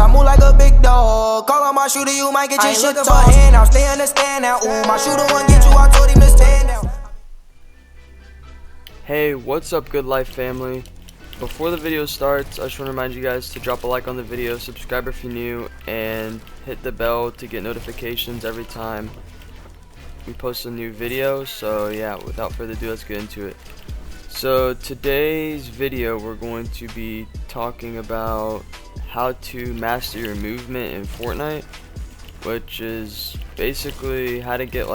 I move like a big dog. Call on my shooter, you might get your shit looking for a hand now. Stay understand now. Ooh, my shooter won't get you. I told him to stand down. Hey, what's up, Good Life family? Before the video starts, I just want to remind you guys to drop a like on the video, subscribe if you're new, and hit the bell to get notifications every time we post a new video. So yeah, without further ado, let's get into it. So today's video, we're going to be talking about how to master your movement in Fortnite, which is basically how to get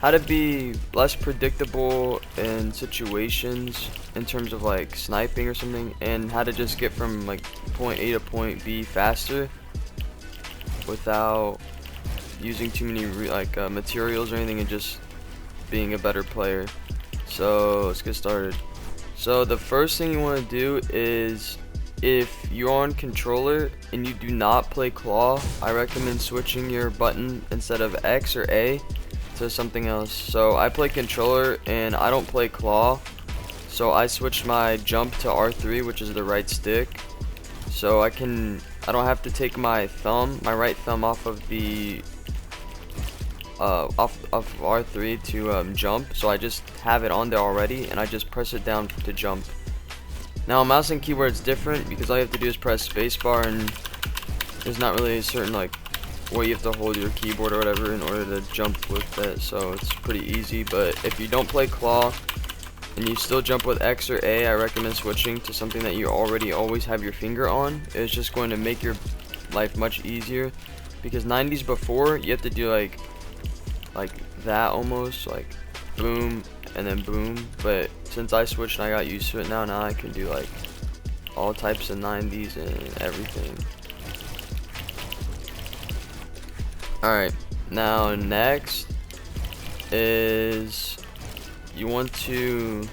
how to be less predictable in situations in terms of like sniping or something, and how to just get from like point A to point B faster without using too many materials or anything, and just being a better player. So let's get started. So the first thing you want to do is, if you're on controller and you do not play claw, I recommend switching your button instead of X or A to something else. So I play controller and I don't play claw, so I switched my jump to R3, which is the right stick, so I don't have to take my right thumb off of the off R3 to jump. So I just have it on there already, and I just press it down to jump. Now mouse and keyboard is different because all you have to do is press spacebar, and there's not really a certain way you have to hold your keyboard or whatever in order to jump with it, so it's pretty easy. But if you don't play claw and you still jump with X or A, I recommend switching to something that you already always have your finger on. It's just going to make your life much easier, because 90s before you have to do like that, almost like boom and then boom, but since I switched and I got used to it, now I can do like all types of 90s and everything. Alright, now next is you want to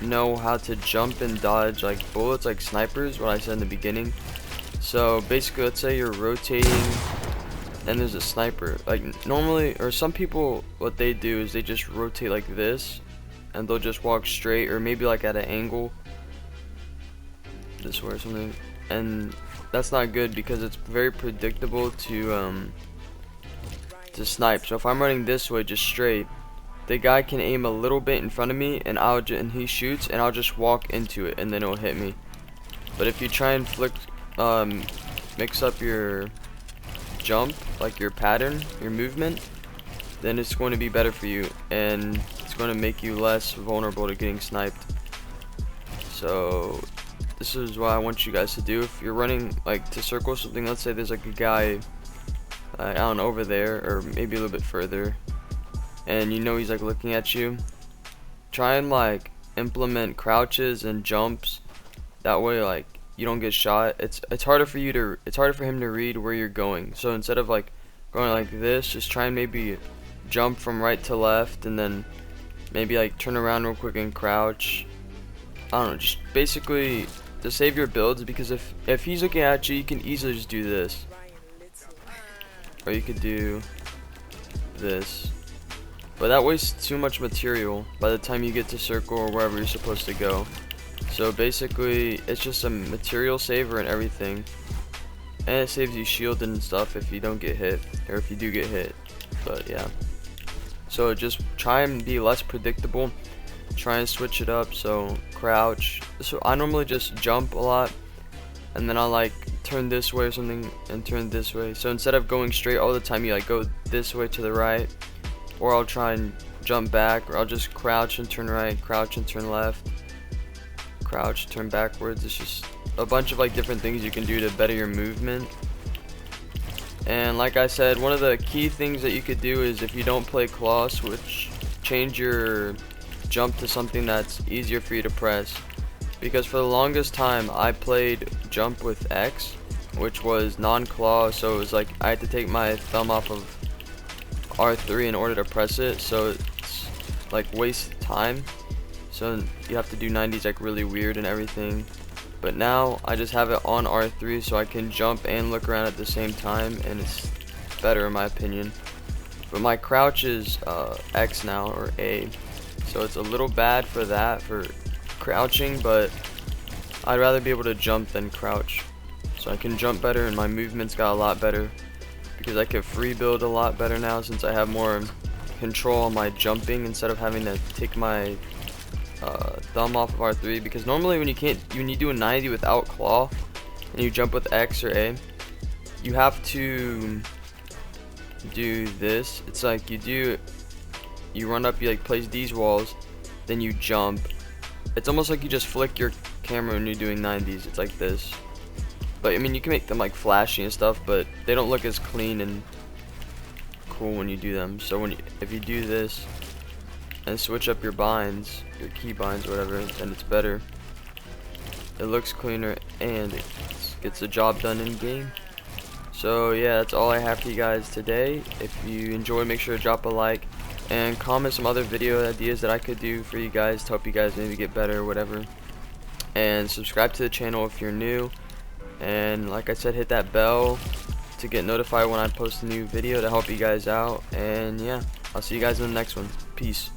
know how to jump and dodge like bullets, like snipers, what I said in the beginning. So basically, let's say you're rotating and there's a sniper. Like normally, or some people, what they do is they just rotate like this, and they'll just walk straight, or maybe like at an angle this way or something, and that's not good because it's very predictable to snipe. So if I'm running this way just straight, the guy can aim a little bit in front of me, and he shoots, and I'll just walk into it, and then it'll hit me. But if you try and mix up your jump, like your pattern, your movement, then it's going to be better for you, and it's going to make you less vulnerable to getting sniped. So this is what I want you guys to do. If you're running to circle something, let's say there's like a guy I don't know, over there, or maybe a little bit further, and you know he's looking at you, try and implement crouches and jumps. That way you don't get shot. It's harder for him to read where you're going. So instead of going like this, just try and maybe jump from right to left, and then maybe turn around real quick and crouch. I don't know, just basically to save your builds, because if he's looking at you, you can easily just do this, or you could do this, but that wastes too much material by the time you get to circle or wherever you're supposed to go. So basically, it's just a material saver and everything, and it saves you shield and stuff if you don't get hit, or if you do get hit. But yeah, so just try and be less predictable, try and switch it up. So crouch, so I normally just jump a lot, and then I'll turn this way or something and turn this way. So instead of going straight all the time, you go this way to the right, or I'll try and jump back, or I'll just crouch and turn right, crouch and turn left, crouch, turn backwards. It's just a bunch of different things you can do to better your movement. And like I said, one of the key things that you could do is, if you don't play claw, change your jump to something that's easier for you to press. Because for the longest time I played jump with X, which was non-claw, so it was I had to take my thumb off of R3 in order to press it, so it's waste time. So you have to do 90s really weird and everything. But now I just have it on R3, so I can jump and look around at the same time, and it's better in my opinion. But my crouch is X now, or A, so it's a little bad for that, for crouching, but I'd rather be able to jump than crouch. so I can jump better, and my movements got a lot better because I can free build a lot better now since I have more control on my jumping instead of having to take my thumb off of R3. Because normally when you do a 90 without claw and you jump with X or A, you have to do this. It's like you run up, you like place these walls, then you jump. It's almost like you just flick your camera when you're doing 90s. It's like this. But I mean, you can make them like flashy and stuff, but they don't look as clean and cool when you do them. So if you do this and switch up your binds, your key binds or whatever, then it's better. It looks cleaner and it gets the job done in game. So yeah, that's all I have for you guys today. If you enjoyed, make sure to drop a like and comment some other video ideas that I could do for you guys to help you guys maybe get better or whatever. And subscribe to the channel if you're new. And like I said, hit that bell to get notified when I post a new video to help you guys out. And yeah, I'll see you guys in the next one. Peace.